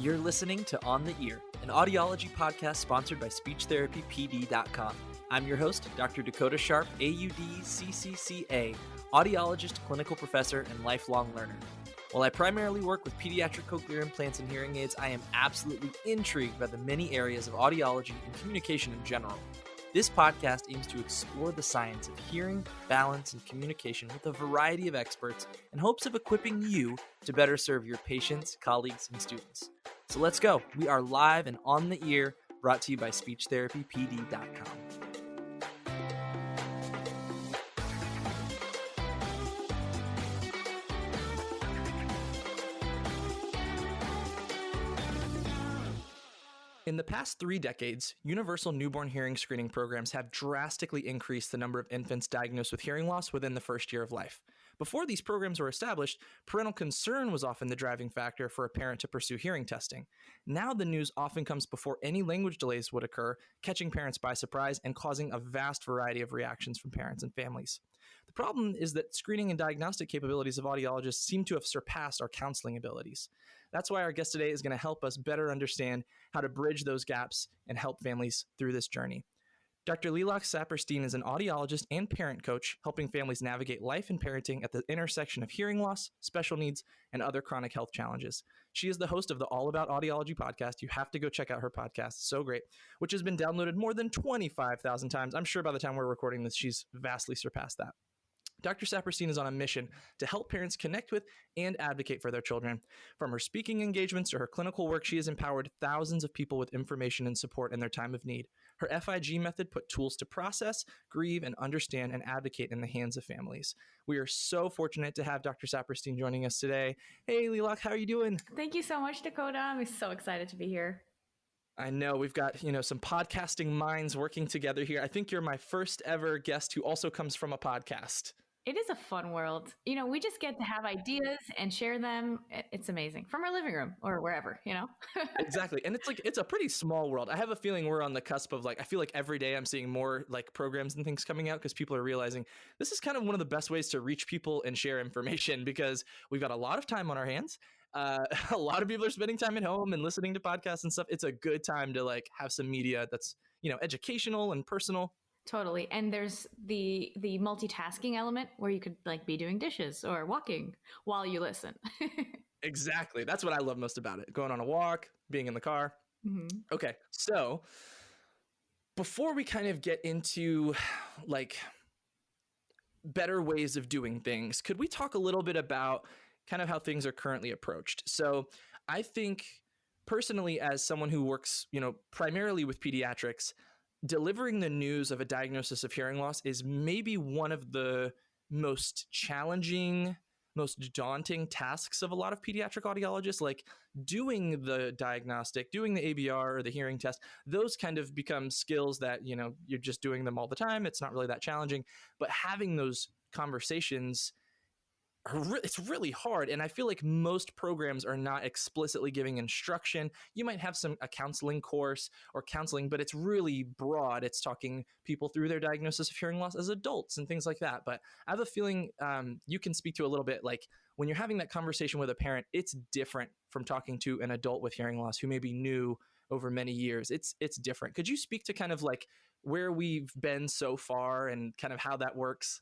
You're listening to On the Ear, an audiology podcast sponsored by SpeechTherapyPD.com. I'm your host, Dr. Dakota Sharp, AUD-CCCA, audiologist, clinical professor, and lifelong learner. While I primarily work with pediatric cochlear implants and hearing aids, I am absolutely intrigued by the many areas of audiology and communication in general. This podcast aims to explore the science of hearing, balance, and communication with a variety of experts in hopes of equipping you to better serve your patients, colleagues, and students. So let's go. We are live and on the ear, brought to you by SpeechTherapyPD.com. In the past 3 decades, universal newborn hearing screening programs have drastically increased the number of infants diagnosed with hearing loss within the first year of life. Before these programs were established, parental concern was often the driving factor for a parent to pursue hearing testing. Now the news often comes before any language delays would occur, catching parents by surprise and causing a vast variety of reactions from parents and families. The problem is that screening and diagnostic capabilities of audiologists seem to have surpassed our counseling abilities. That's why our guest today is going to help us better understand how to bridge those gaps and help families through this journey. Dr. Lilach Saperstein is an audiologist and parent coach, helping families navigate life and parenting at the intersection of hearing loss, special needs, and other chronic health challenges. She is the host of the All About Audiology podcast. You have to go check out her podcast. So great, which has been downloaded more than 25,000 times. I'm sure by the time we're recording this, she's vastly surpassed that. Dr. Saperstein is on a mission to help parents connect with and advocate for their children. From her speaking engagements to her clinical work, she has empowered thousands of people with information and support in their time of need. Her FIG method put tools to process, grieve, and understand and advocate in the hands of families. We are so fortunate to have Dr. Saperstein joining us today. Hey, Lilach, how are you doing? Thank you so much, Dakota. I'm so excited to be here. I know we've got, some podcasting minds working together here. I think you're my first ever guest who also comes from a podcast. It is a fun world. We just get to have ideas and share them. It's amazing. From our living room or wherever, Exactly. And it's a pretty small world. I have a feeling we're on the cusp of I feel like every day I'm seeing more programs and things coming out because people are realizing this is kind of one of the best ways to reach people and share information because we've got a lot of time on our hands. A lot of people are spending time at home and listening to podcasts and stuff. It's a good time to have some media that's, educational and personal. Totally. And there's the multitasking element where you could be doing dishes or walking while you listen. Exactly. That's what I love most about it. Going on a walk, being in the car. Mm-hmm. Okay. So before we kind of get into better ways of doing things, could we talk a little bit about kind of how things are currently approached? So I think personally, as someone who works, primarily with pediatrics, delivering the news of a diagnosis of hearing loss is maybe one of the most challenging, most daunting tasks of a lot of pediatric audiologists. Doing the diagnostic, doing the ABR or the hearing test, those kind of become skills that, you're just doing them all the time. It's not really that challenging, but having those conversations, it's really hard. And I feel like most programs are not explicitly giving instruction. You might have a counseling course or counseling, but it's really broad. It's talking people through their diagnosis of hearing loss as adults and things like that. But I have a feeling you can speak to a little bit when you're having that conversation with a parent, it's different from talking to an adult with hearing loss who may be new over many years. It's different. Could you speak to kind of where we've been so far and kind of how that works?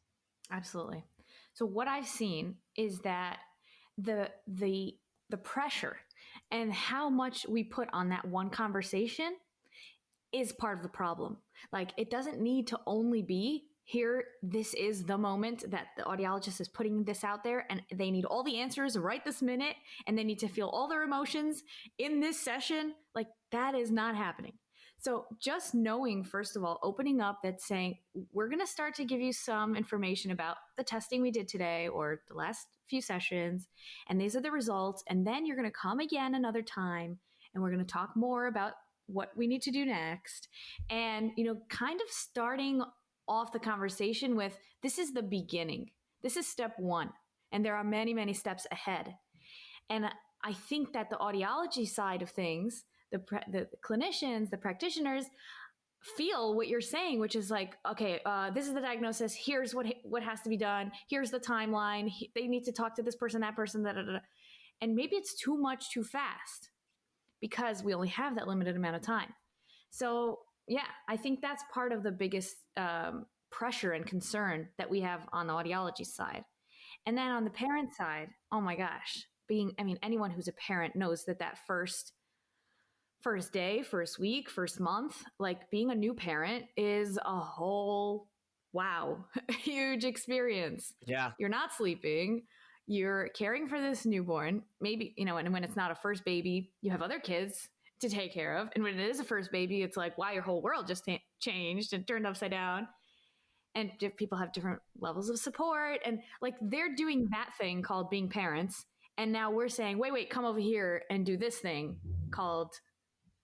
Absolutely. So what I've seen is that the pressure and how much we put on that one conversation is part of the problem. It doesn't need to only be here. This is the moment that the audiologist is putting this out there and they need all the answers right this minute and they need to feel all their emotions in this session. That is not happening. So just knowing, first of all, opening up that saying, we're going to start to give you some information about the testing we did today or the last few sessions, and these are the results. And then you're going to come again another time, and we're going to talk more about what we need to do next. And, kind of starting off the conversation with, this is the beginning. This is step one. And there are many, many steps ahead. And I think that the audiology side of things, the clinicians, the practitioners feel what you're saying, which is okay, this is the diagnosis. Here's what has to be done. Here's the timeline. They need to talk to this person, that person, da, da, da. And maybe it's too much too fast. because we only have that limited amount of time. So, yeah, I think that's part of the biggest pressure and concern that we have on the audiology side. And then on the parent side, oh my gosh, anyone who's a parent knows that first day, first week, first month, like being a new parent is a whole wow, huge experience. Yeah. You're not sleeping. You're caring for this newborn. Maybe, and when it's not a first baby, you have other kids to take care of. And when it is a first baby, it's like, wow, your whole world just changed and turned upside down. And people have different levels of support. And like they're doing that thing called being parents. And now we're saying, wait, come over here and do this thing called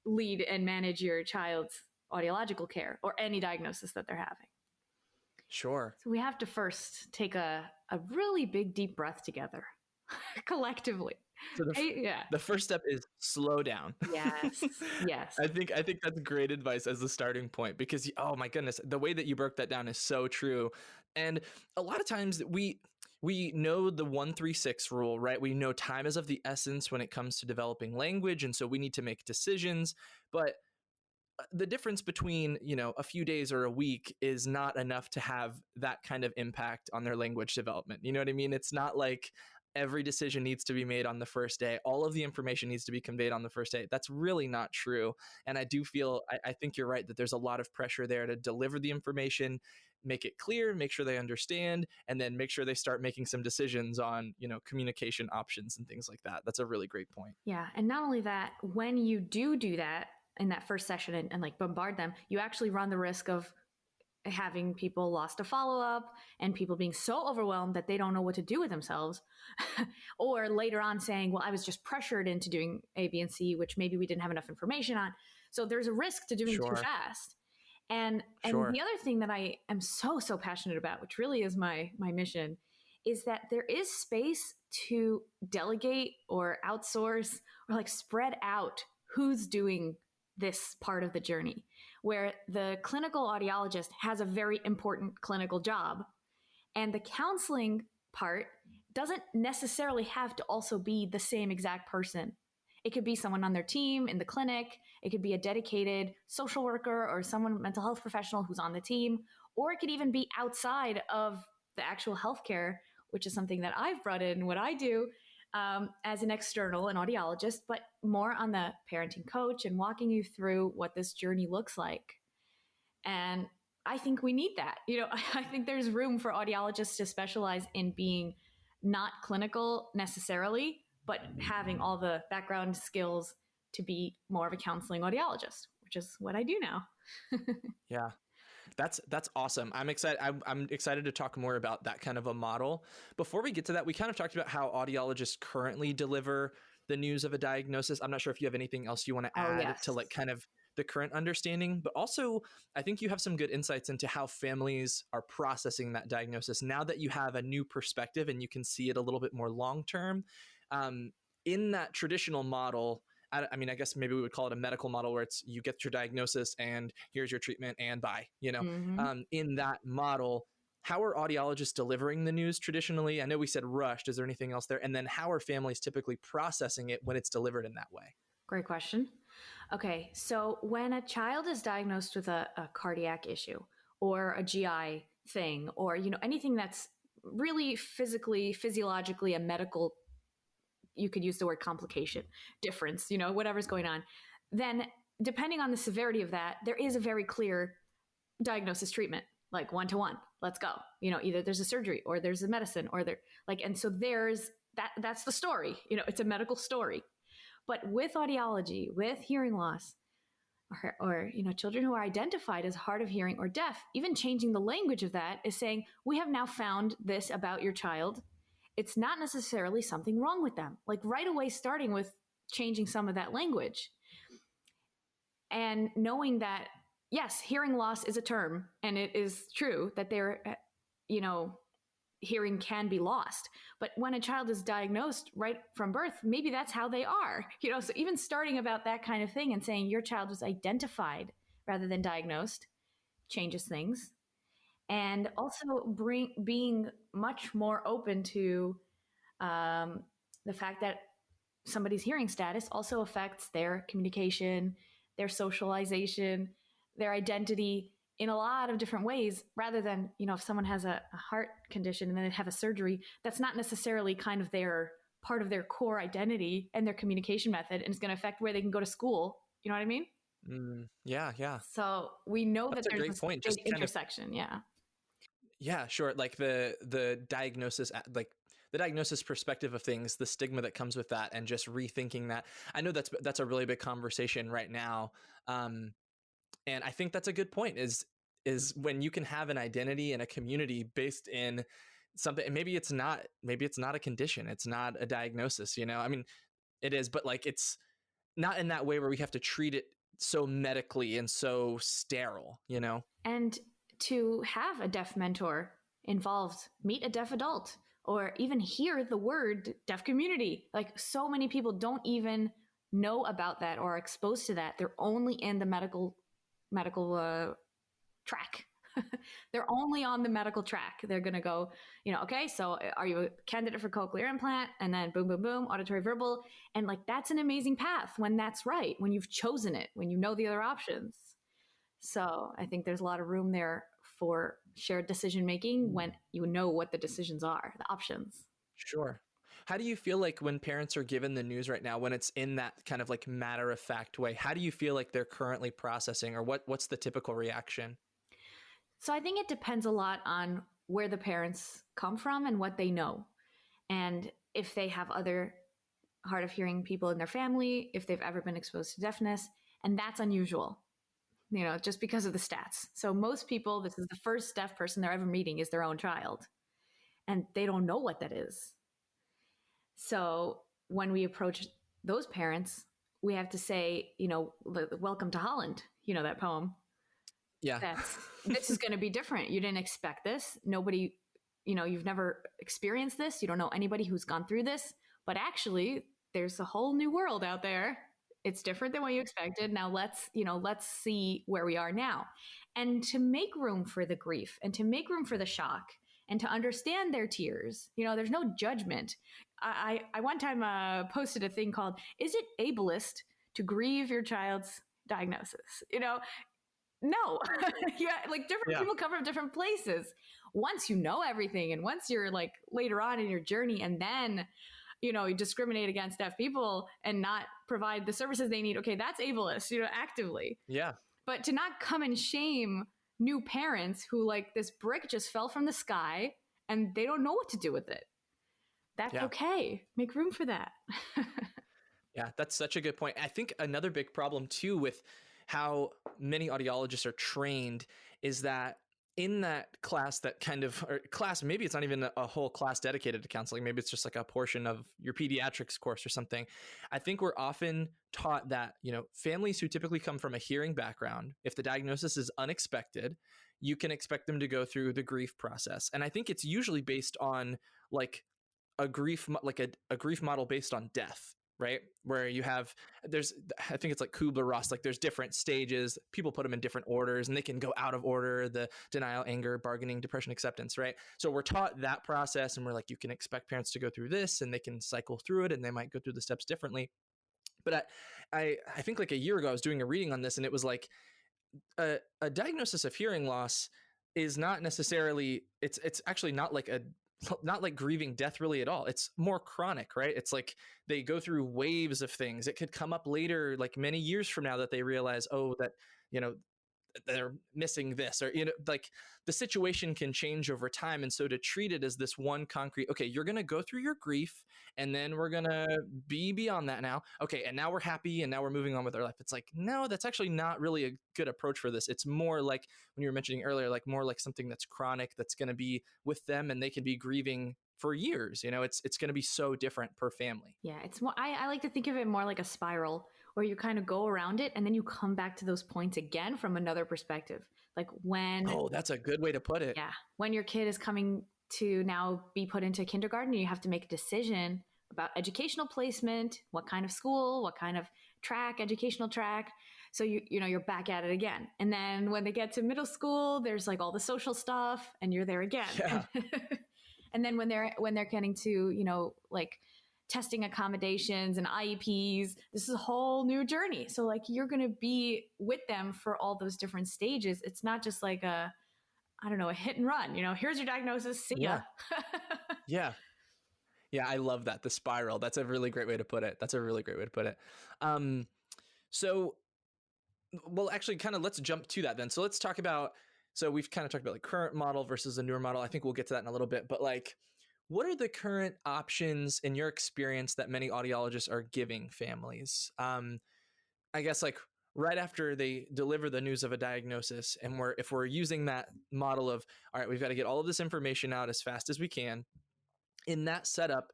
lead and manage your child's audiological care or any diagnosis that they're having. Sure. So we have to first take a really big, deep breath together collectively. So the first step is slow down. Yes. Yes. I think that's great advice as the starting point, because oh my goodness, the way that you broke that down is so true. And a lot of times we know the 1-3-6 rule, right? We know time is of the essence when it comes to developing language, and so we need to make decisions. But the difference between, a few days or a week is not enough to have that kind of impact on their language development. You know what I mean? It's not like every decision needs to be made on the first day. All of the information needs to be conveyed on the first day. That's really not true. And I do feel, I think you're right that there's a lot of pressure there to deliver the information, make it clear, make sure they understand, and then make sure they start making some decisions on, communication options and things like that. That's a really great point. Yeah. And not only that, when you do that in that first session and like bombard them, you actually run the risk of having people lost to follow-up and people being so overwhelmed that they don't know what to do with themselves or later on saying, well, I was just pressured into doing A, B, and C, which maybe we didn't have enough information on. So there's a risk to doing too fast. And the other thing that I am so passionate about, which really is my mission, is that there is space to delegate or outsource or like spread out who's doing this part of the journey, where the clinical audiologist has a very important clinical job. And the counseling part doesn't necessarily have to also be the same exact person. It could be someone on their team in the clinic. It could be a dedicated social worker or someone, mental health professional who's on the team, or it could even be outside of the actual healthcare, which is something that I've brought in what I do as an external, an audiologist, but more on the parenting coach and walking you through what this journey looks like. And I think we need that. I think there's room for audiologists to specialize in being not clinical necessarily, but having all the background skills to be more of a counseling audiologist, which is what I do now. Yeah. That's awesome. I'm excited. I'm excited to talk more about that kind of a model. Before we get to that, we kind of talked about how audiologists currently deliver the news of a diagnosis. I'm not sure if you have anything else you want to add to like kind of the current understanding, but also I think you have some good insights into how families are processing that diagnosis now that you have a new perspective and you can see it a little bit more long-term. In that traditional model, I mean, I guess maybe we would call it a medical model where it's you get your diagnosis and here's your treatment and bye, in that model, how are audiologists delivering the news traditionally? I know we said rushed. Is there anything else there? And then how are families typically processing it when it's delivered in that way? Great question. Okay. So when a child is diagnosed with a cardiac issue or a GI thing, or, anything that's really physiologically a medical, you could use the word complication, difference, whatever's going on, then depending on the severity of that, there is a very clear diagnosis treatment, like 1-to-1, let's go. Either there's a surgery or there's a medicine or and so there's that's the story, it's a medical story. But with audiology, with hearing loss, or children who are identified as hard of hearing or deaf, even changing the language of that is saying, we have now found this about your child. It's not necessarily something wrong with them. Like right away, starting with changing some of that language and knowing that, yes, hearing loss is a term and it is true that hearing can be lost. But when a child is diagnosed right from birth, maybe that's how they are, so even starting about that kind of thing and saying your child was identified rather than diagnosed changes things. And also being much more open to the fact that somebody's hearing status also affects their communication, their socialization, their identity in a lot of different ways, rather than, if someone has a heart condition and then they have a surgery, that's not necessarily kind of their part of their core identity and their communication method, and it's going to affect where they can go to school. You know what I mean? Yeah, yeah. So we know that That's a there's great this point. big Just kind of, intersection. Yeah. yeah, sure. Like the diagnosis, like the diagnosis perspective of things, the stigma that comes with that, and just rethinking that. I know that's a really big conversation right now, and I think that's a good point. Is when you can have an identity and a community based in something, and maybe it's not a condition, it's not a diagnosis. I mean, it is, but like it's not in that way where we have to treat it so medically and so sterile. And to have a deaf mentor involved, meet a deaf adult, or even hear the word deaf community. Like, so many people don't even know about that or are exposed to that. They're only in the medical track. They're only on the medical track. They're going to go, okay, so are you a candidate for cochlear implant? And then boom, boom, boom, auditory verbal. And like, that's an amazing path when that's right, when you've chosen it, when you know the other options. So I think there's a lot of room there for shared decision making when you know what the decisions are, the options. Sure. How do you feel like when parents are given the news right now, when it's in that kind of like matter of fact way, how do you feel like they're currently processing, or what's the typical reaction? So I think it depends a lot on where the parents come from and what they know. And if they have other hard of hearing people in their family, if they've ever been exposed to deafness, and that's unusual, just because of the stats. So most people, this is the first deaf person they're ever meeting is their own child, and they don't know what that is. So when we approach those parents, we have to say, welcome to Holland, that poem. Yeah. This is going to be different. You didn't expect this. Nobody, you've never experienced this. You don't know anybody who's gone through this, but actually there's a whole new world out there. It's different than what you expected. Now let's see where we are now. And to make room for the grief and to make room for the shock and to understand their tears, there's no judgment. I one time posted a thing called, is it ableist to grieve your child's diagnosis? No. Yeah, like different people come from different places. Once you know everything, and once you're like later on in your journey, and then you discriminate against deaf people and not provide the services they need, okay, that's ableist, actively. Yeah. But to not come and shame new parents who, like, this brick just fell from the sky and they don't know what to do with it, that's okay. Make room for that. Yeah, that's such a good point. I think another big problem too with how many audiologists are trained is that in that class, maybe it's not even a whole class dedicated to counseling. Maybe it's just like a portion of your pediatrics course or something. I think we're often taught that, families who typically come from a hearing background, if the diagnosis is unexpected, you can expect them to go through the grief process. And I think it's usually based on like a grief model based on death. Right? Where you have, I think it's like Kubler-Ross, like there's different stages, people put them in different orders and they can go out of order, the denial, anger, bargaining, depression, acceptance, right? So we're taught that process and we're like, you can expect parents to go through this and they can cycle through it and they might go through the steps differently. But I think like a year ago, I was doing a reading on this and it was like a diagnosis of hearing loss is not necessarily, it's actually not like grieving death really at all. It's more chronic, right? It's like they go through waves of things. It could come up later, like many years from now, that they realize, oh, that, they're missing this, or, like the situation can change over time. And so to treat it as this one concrete, okay, you're going to go through your grief and then we're going to be beyond that now. Okay. And now we're happy and now we're moving on with our life. It's like, no, that's actually not really a good approach for this. It's more like when you were mentioning earlier, like more like something that's chronic, that's going to be with them and they can be grieving for years. It's going to be so different per family. Yeah. It's more, I like to think of it more like a spiral where you kind of go around it and then you come back to those points again from another perspective. Like when, oh, that's a good way to put it. Yeah. When your kid is coming to now be put into kindergarten, you have to make a decision about educational placement, what kind of school, what kind of educational track. So you're back at it again. And then when they get to middle school, there's like all the social stuff and you're there again. Yeah. And then when they're getting to, like testing accommodations and IEPs. This is a whole new journey. So like you're going to be with them for all those different stages. It's not just like a, I don't know, a hit and run, here's your diagnosis. See ya. Yeah. Yeah. Yeah. I love that. The spiral. That's a really great way to put it. So, well, actually kind of let's jump to that then. So let's talk about, so we've kind of talked about like current model versus a newer model. I think we'll get to that in a little bit, but like, what are the current options in your experience that many audiologists are giving families? I guess like right after they deliver the news of a diagnosis, and if we're using that model of, all right, we've got to get all of this information out as fast as we can. In that setup,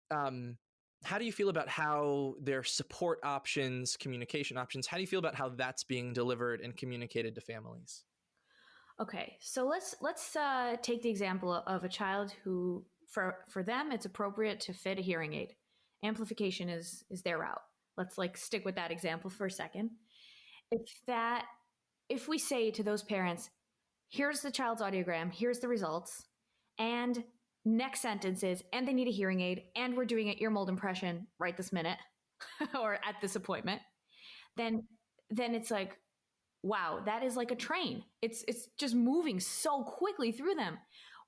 how do you feel about how their support options, communication options, how do you feel about how that's being delivered and communicated to families? Okay, so let's take the example of a child who, for them, it's appropriate to fit a hearing aid. Amplification is their route. Let's like stick with that example for a second. If we say to those parents, here's the child's audiogram, here's the results, and next sentence is, and they need a hearing aid, and we're doing an ear mold impression right this minute or at this appointment, then it's like, wow, that is like a train. It's just moving so quickly through them.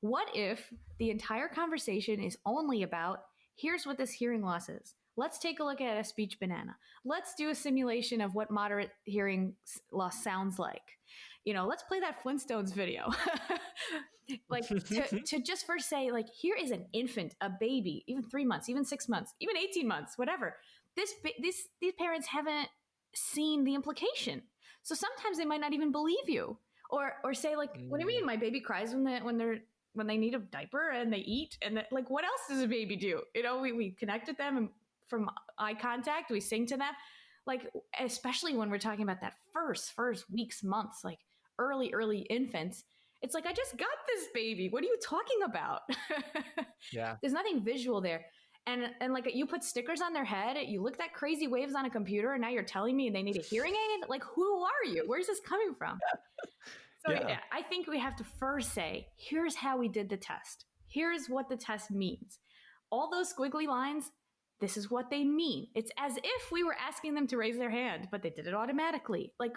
What if the entire conversation is only about, here's what this hearing loss is. Let's take a look at a speech banana. Let's do a simulation of what moderate hearing loss sounds like. Let's play that Flintstones video. Like to just first say, like, here is an infant, a baby, even 3 months, even 6 months, even 18 months, whatever. These parents haven't seen the implication. So sometimes they might not even believe you, or say like, what do you mean? My baby cries when they need a diaper and they eat, and like, what else does a baby do? We connect with them from eye contact. We sing to them, like, especially when we're talking about that first weeks, months, like early infants. It's like, I just got this baby. What are you talking about? Yeah. There's nothing visual there. And like you put stickers on their head, you looked at crazy waves on a computer, and now you're telling me they need a hearing aid? Like, who are you? Where's this coming from? So yeah, I think we have to first say, here's how we did the test. Here's what the test means. All those squiggly lines, this is what they mean. It's as if we were asking them to raise their hand, but they did it automatically. Like,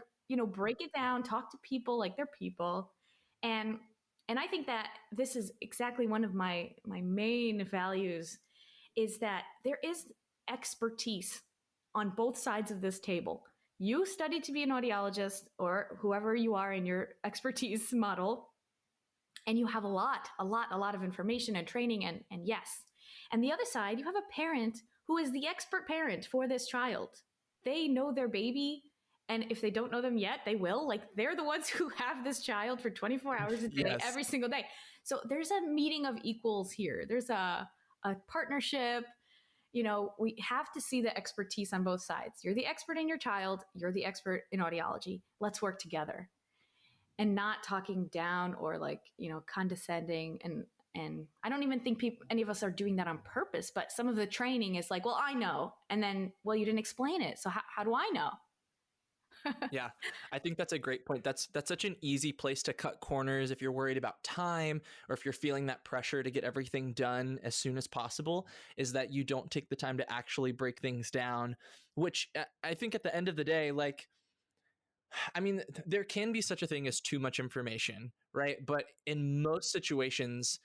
break it down, talk to people like they're people. And I think that this is exactly one of my main values, is that there is expertise on both sides of this table. You studied to be an audiologist, or whoever you are in your expertise model, and you have a lot of information and training, and yes. And the other side, you have a parent who is the expert parent for this child. They know their baby, and if they don't know them yet, they will. Like, they're the ones who have this child for 24 hours a day, yes, every single day. So there's a meeting of equals here. There's a partnership. We have to see the expertise on both sides. You're the expert in your child. You're the expert in audiology. Let's work together, and not talking down or like, condescending. And I don't even think any of us are doing that on purpose, but some of the training is like, well, I know. And then, well, you didn't explain it. So how do I know? Yeah, I think that's a great point. That's such an easy place to cut corners if you're worried about time, or if you're feeling that pressure to get everything done as soon as possible, is that you don't take the time to actually break things down, which I think at the end of the day, like, I mean, there can be such a thing as too much information, right? But in most situations,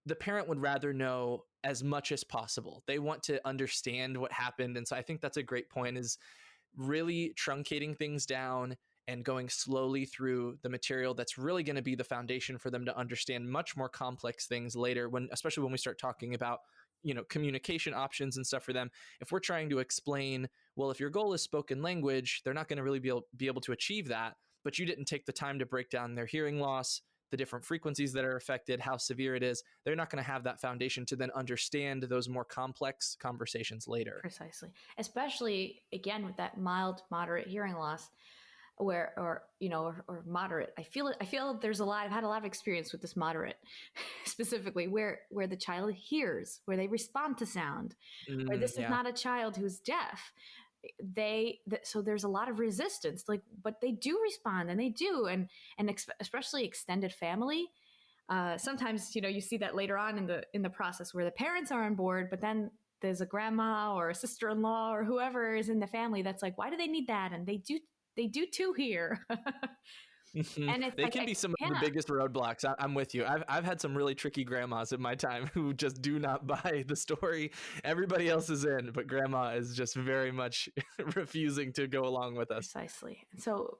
the parent would rather know as much as possible. They want to understand what happened. And so I think that's a great point, is really truncating things down and going slowly through the material that's really going to be the foundation for them to understand much more complex things later, especially when we start talking about, communication options and stuff for them. If we're trying to explain, well, if your goal is spoken language, they're not going to really be able to achieve that, but you didn't take the time to break down their hearing loss, the different frequencies that are affected, how severe it is, they're not going to have that foundation to then understand those more complex conversations later. Precisely. Especially, again, with that mild, moderate hearing loss, or moderate. I feel I've had a lot of experience with this moderate specifically, where the child hears, where they respond to sound, where this is not a child who's deaf. So there's a lot of resistance, like, but they do respond, and they do, and especially extended family. Sometimes, you see that later on in the process, where the parents are on board, but then there's a grandma or a sister-in-law or whoever is in the family that's like, why do they need that? And they do too here. Mhm. And it's They like, can I be some of the can't. biggest roadblocks. I'm with you. I've had some really tricky grandmas in my time who just do not buy the story everybody else is in, but grandma is just very much refusing to go along with us. Precisely. And so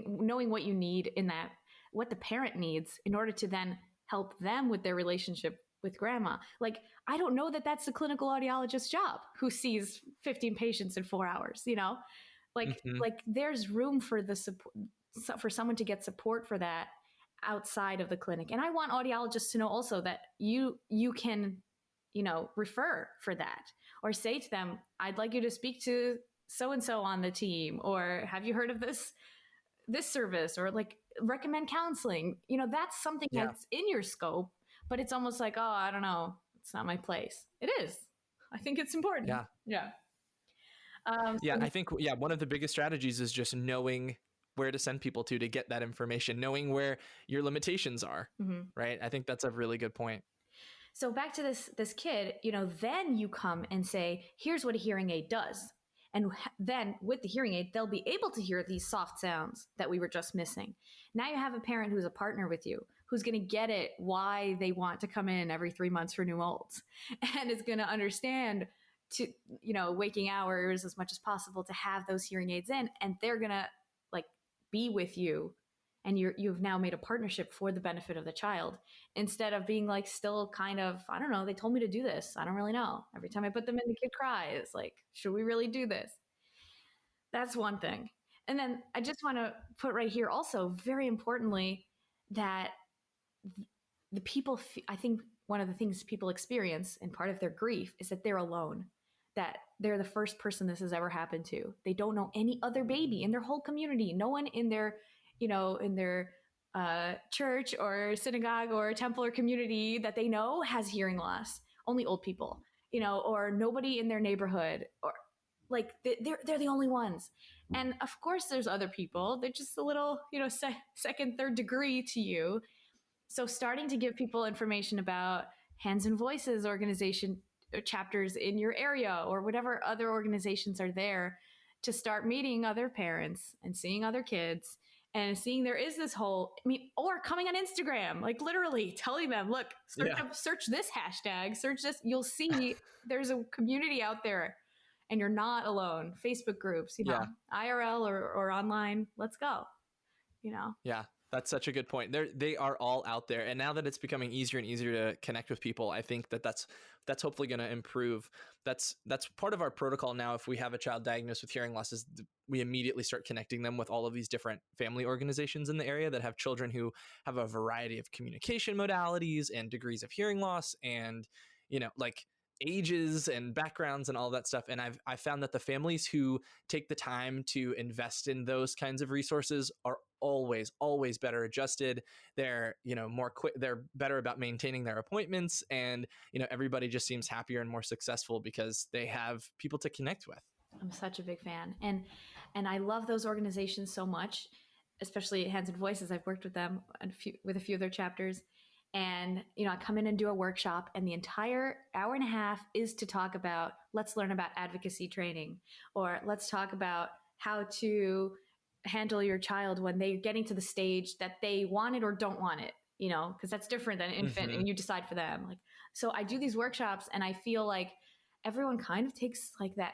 knowing what you need in that, what the parent needs in order to then help them with their relationship with grandma. Like, I don't know that that's the clinical audiologist's job who sees 15 patients in 4 hours, Hmm. like there's room for the support, for someone to get support for that outside of the clinic. And I want audiologists to know also that you can, refer for that, or say to them, I'd like you to speak to so and so on the team, or have you heard of this service, or like recommend counseling. That's something Yeah. that's in your scope, but it's almost like, oh, I don't know, it's not my place. It is. I think it's important. Yeah. Yeah. Yeah. So, I think, yeah, one of the biggest strategies is just knowing where to send people to get that information, knowing where your limitations are. mhm. Right. I think that's a really good point. So back to this kid, then you come and say, here's what a hearing aid does. And then with the hearing aid, they'll be able to hear these soft sounds that we were just missing. Now you have a parent who's a partner with you, who's going to get it, why they want to come in every 3 months for new molds, and is going to understand to, waking hours as much as possible to have those hearing aids in. And they're going to like be with you. And you've now made a partnership for the benefit of the child, instead of being like still kind of, I don't know, they told me to do this, I don't really know. Every time I put them in, the kid cries. Like, should we really do this? That's one thing. And then I just want to put right here also, very importantly, that the people, I think one of the things people experience and part of their grief is that they're alone, that they're the first person this has ever happened to. They don't know any other baby in their whole community. No one in their, in their church or synagogue or temple or community that they know has hearing loss. Only old people, or nobody in their neighborhood, or like they're the only ones. And of course, there's other people. They're just a little, second, third degree to you. So starting to give people information about Hands and Voices organization chapters in your area, or whatever other organizations are there, to start meeting other parents and seeing other kids and seeing there is this whole, or coming on Instagram, like literally telling them, look, Yeah. search this hashtag, search this, you'll see there's a community out there and you're not alone. Facebook groups, Yeah. IRL or online, let's go, Yeah, that's such a good point. They are all out there, and now that it's becoming easier and easier to connect with people, I think that's hopefully going to improve. That's part of our protocol now. If we have a child diagnosed with hearing loss, is we immediately start connecting them with all of these different family organizations in the area that have children who have a variety of communication modalities and degrees of hearing loss, and like ages and backgrounds and all that stuff. And I've found that the families who take the time to invest in those kinds of resources are always better adjusted. They're more quick, they're better about maintaining their appointments, and everybody just seems happier and more successful because they have people to connect with. I'm such a big fan, and I love those organizations so much, especially Hands and Voices. I've worked with them with a few of their chapters, and I come in and do a workshop, and the entire hour and a half is to talk about, let's learn about advocacy training, or let's talk about how to handle your child when they're getting to the stage that they want it or don't want it, because that's different than an infant, Mm-hmm. and you decide for them. Like, so I do these workshops, and I feel like everyone kind of takes like that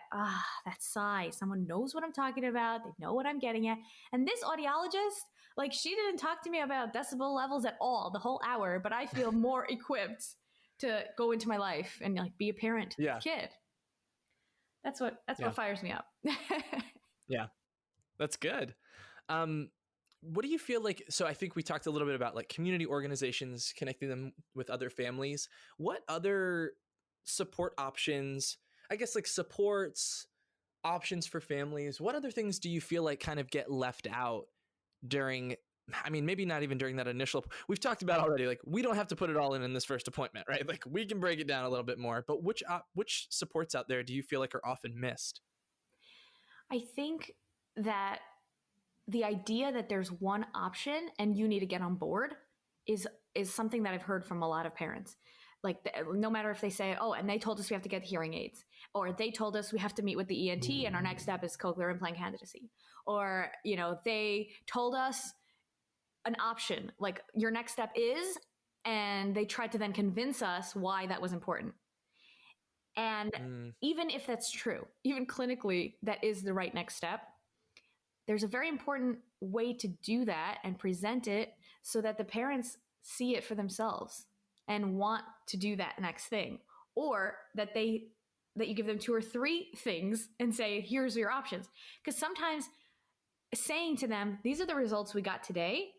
sigh. Someone knows what I'm talking about. They know what I'm getting at. And this audiologist, like, she didn't talk to me about decibel levels at all the whole hour, but I feel more equipped to go into my life and like be a parent to Yeah. this kid. That's what fires me up. Yeah, that's good. What do you feel like? So I think we talked a little bit about like community organizations, connecting them with other families. What other support options, I guess, like supports, options for families, what other things do you feel like kind of get left out during, maybe not even during that initial, we've talked about already, like we don't have to put it all in this first appointment, right? Like we can break it down a little bit more, but which supports out there do you feel like are often missed? I think that the idea that there's one option and you need to get on board is something that I've heard from a lot of parents. No matter if they say, oh, and they told us we have to get hearing aids, or they told us we have to meet with the ENT and our next step is cochlear implant candidacy, or, they told us an option, like your next step is, and they tried to then convince us why that was important. And even if that's true, even clinically, that is the right next step, there's a very important way to do that and present it so that the parents see it for themselves and want to do that next thing, or that you give them 2 or 3 things and say, here's your options. Because sometimes saying to them, these are the results we got today,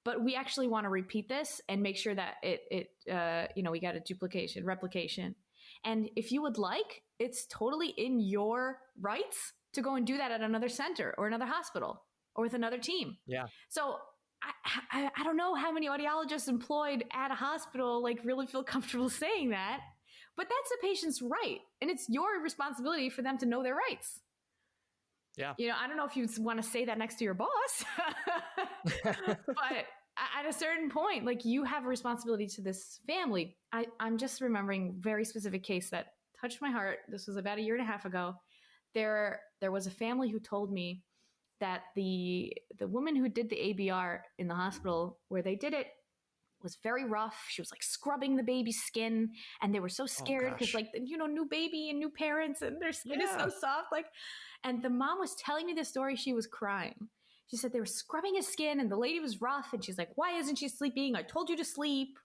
but we actually want to repeat this and make sure that we got a replication. And if you would like, it's totally in your rights to go and do that at another center or another hospital or with another team. Yeah. So I don't know how many audiologists employed at a hospital really feel comfortable saying that, but that's the patient's right. And it's your responsibility for them to know their rights. Yeah. I don't know if you want to say that next to your boss, but at a certain point, you have a responsibility to this family. I'm just remembering a very specific case that touched my heart. This was about 1.5 years ago. There was a family who told me that the woman who did the ABR in the hospital where they did it was very rough. She was scrubbing the baby's skin, and they were so scared because new baby and new parents, and their skin is so soft. And the mom was telling me the story. She was crying. She said they were scrubbing his skin and the lady was rough, and she's like, why isn't she sleeping? I told you to sleep.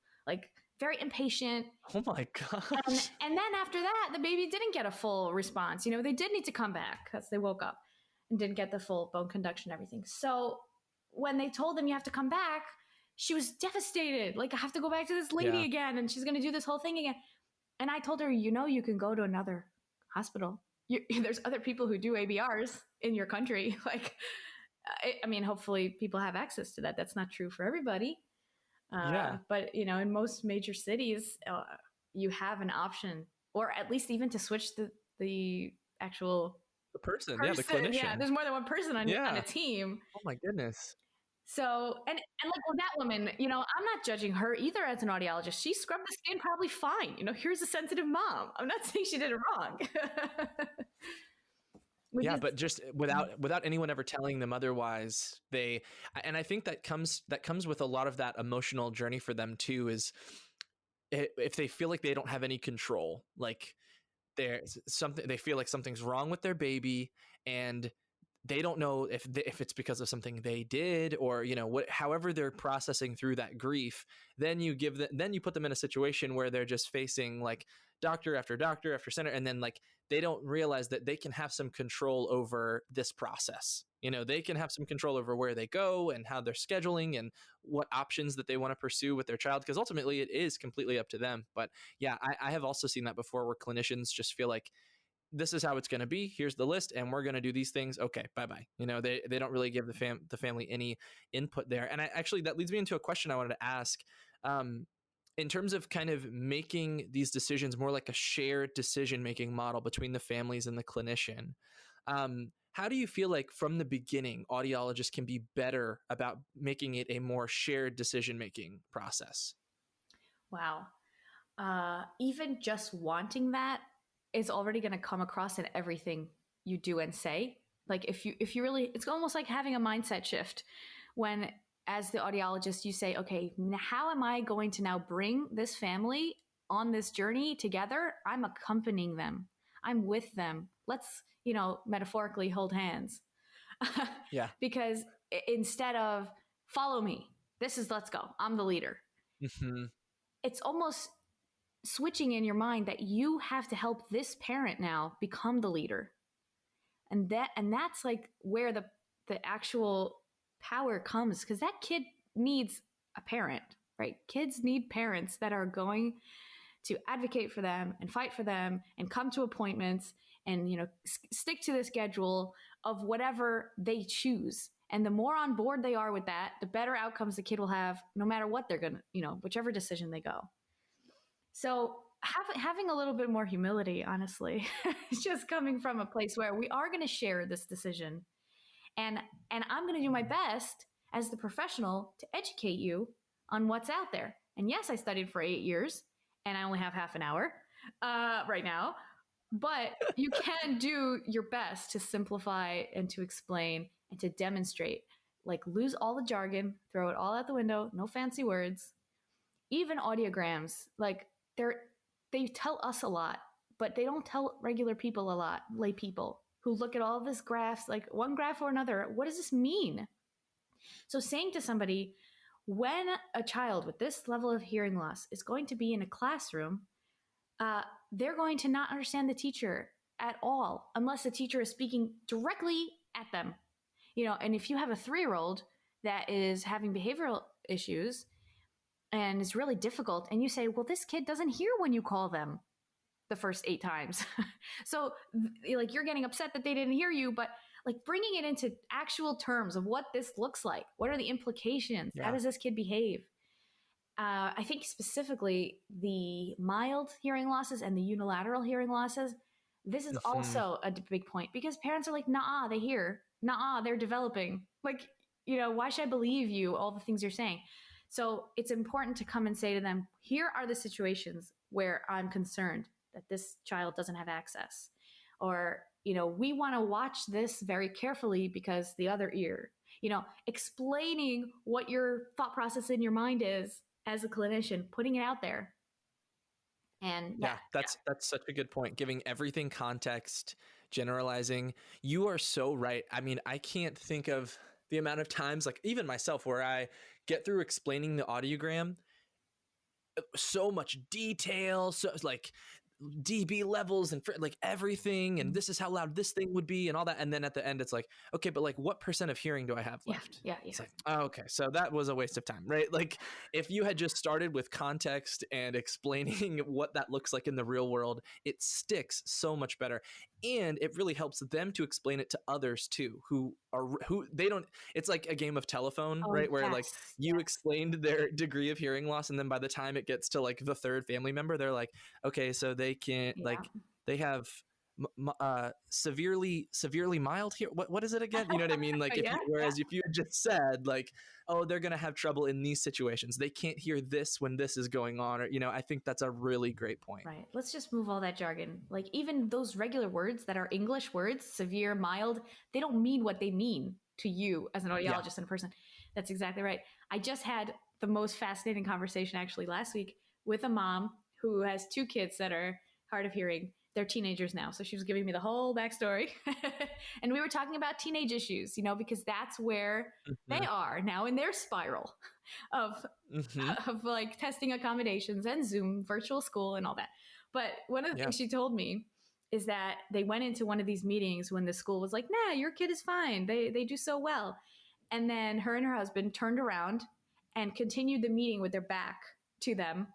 Very impatient. Oh my gosh. And then after that, the baby didn't get a full response. They did need to come back because they woke up and didn't get the full bone conduction and everything. So when they told them you have to come back, she was devastated. I have to go back to this lady again, and she's going to do this whole thing again. And I told her, you can go to another hospital. There's other people who do ABRs in your country. Hopefully people have access to that. That's not true for everybody. But, in most major cities, you have an option, or at least even to switch the actual person. Yeah, the clinician. Yeah, there's more than one person on a team. Oh my goodness. So, and with that woman, I'm not judging her either as an audiologist. She scrubbed the skin probably fine. Here's a sensitive mom. I'm not saying she did it wrong. But just without anyone ever telling them otherwise, and I think that comes with a lot of that emotional journey for them too, is if they feel like they don't have any control, there's something, they feel like something's wrong with their baby, and they don't know if it's because of something they did, or however they're processing through that grief. Then you put them in a situation where they're just facing doctor after doctor after center, and then they don't realize that they can have some control over this process. They can have some control over where they go and how they're scheduling and what options that they want to pursue with their child, because ultimately it is completely up to them. But yeah, I have also seen that before, where clinicians just feel like, this is how it's going to be. Here's the list, and we're going to do these things. Okay, bye-bye. They don't really give the family any input there. And that leads me into a question I wanted to ask. In terms of kind of making these decisions more like a shared decision-making model between the families and the clinician, how do you feel like from the beginning, audiologists can be better about making it a more shared decision-making process? Wow. Even just wanting that is already going to come across in everything you do and say. If you really, it's almost like having a mindset shift when, as the audiologist, you say, okay, how am I going to now bring this family on this journey together? I'm accompanying them. I'm with them. Let's, metaphorically hold hands. Yeah. Because instead of follow me, let's go. I'm the leader. Mm-hmm. It's almost switching in your mind that you have to help this parent now become the leader. And that's where the actual power comes, because that kid needs a parent, right? Kids need parents that are going to advocate for them and fight for them and come to appointments and, stick to the schedule of whatever they choose. And the more on board they are with that, the better outcomes the kid will have, no matter what they're going to, whichever decision they go. So having a little bit more humility, honestly, it's just coming from a place where we are going to share this decision. And I'm going to do my best as the professional to educate you on what's out there. And yes, I studied for 8 years, and I only have half an hour right now. But you can do your best to simplify and to explain and to demonstrate. Like, lose all the jargon, throw it all out the window, no fancy words. Even audiograms, like they tell us a lot, but they don't tell regular people a lot, lay people who look at all of this graphs, like one graph or another. What does this mean? So saying to somebody, when a child with this level of hearing loss is going to be in a classroom, they're going to not understand the teacher at all unless the teacher is speaking directly at them. And if you have a 3-year-old that is having behavioral issues and is really difficult, and you say, well, this kid doesn't hear when you call them the first 8 times. So like, you're getting upset that they didn't hear you, but like, bringing it into actual terms of what this looks like. What are the implications? Yeah. How does this kid behave? I think specifically the mild hearing losses and the unilateral hearing losses, this is also a big point, because parents are like, nah, they hear, nah, they're developing. Like, why should I believe you, all the things you're saying? So it's important to come and say to them, here are the situations where I'm concerned that this child doesn't have access. Or, we want to watch this very carefully because the other ear, explaining what your thought process in your mind is as a clinician, putting it out there. And that's such a good point. Giving everything context, generalizing. You are so right. I mean, I can't think of the amount of times, like even myself, where I get through explaining the audiogram, so much detail, so like dB levels and like everything, and this is how loud this thing would be and all that, and then at the end it's like, okay, but like what % of hearing do I have left? Yeah. It's like, oh, okay, so that was a waste of time, right? Like, if you had just started with context and explaining what that looks like in the real world, it sticks so much better, and it really helps them to explain it to others too, who they don't. It's like a game of telephone, right? Where like you explained their degree of hearing loss, and then by the time it gets to like the third family member, they're like, okay, so they can't like they have severely mild here. What is it again? You know what I mean? Like, whereas if you had just said like, oh, they're gonna have trouble in these situations, they can't hear this when this is going on, or I think that's a really great point. Right. Let's just move all that jargon. Like, even those regular words that are English words, severe, mild, they don't mean what they mean to you as an audiologist in person. That's exactly right. I just had the most fascinating conversation actually last week with a mom who has 2 kids that are hard of hearing. They're teenagers now. So she was giving me the whole backstory. And we were talking about teenage issues, because that's where they are now in their spiral of like testing accommodations and Zoom, virtual school and all that. But one of the things she told me is that they went into one of these meetings when the school was like, nah, your kid is fine. They do so well. And then her and her husband turned around and continued the meeting with their back to them.